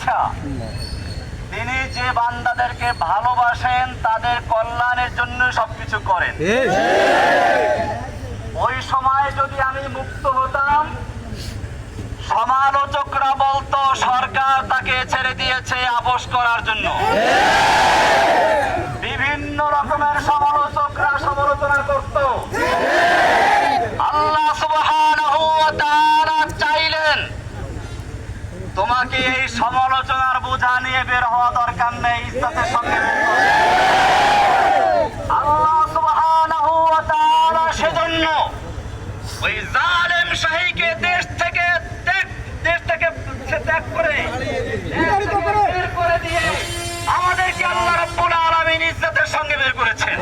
ইচ্ছা। তিনি যে বান্দাদেরকে ভালোবাসেন তাদের কল্যাণের জন্য সবকিছু করেন। ওই সময় যদি আমি মুক্ত হতাম, সমালোচকরা বলতো সরকার তাকে ছেড়ে দিয়েছে আপোস করার জন্য। বিভিন্ন রকমের সমালোচকরা সমালোচনা করত। আল্লাহ সুবহানাহু ওয়া তাআলা চাইলেন তোমাকে এই সমালোচনার বোঝা নিয়ে বের হওয়া দরকার নেই, ইজ্জতের সঙ্গে বের করো। আল্লাহ সুবহানাহু ওয়া তাআলা সেজন্য ওই জালেম শাহীকে দেশ থেকে ত্যাগ করে বের করে দিয়ে আমাদেরকে আল্লাহ রাব্বুল আলামিন ইজ্জতের সঙ্গে বের করেছেন।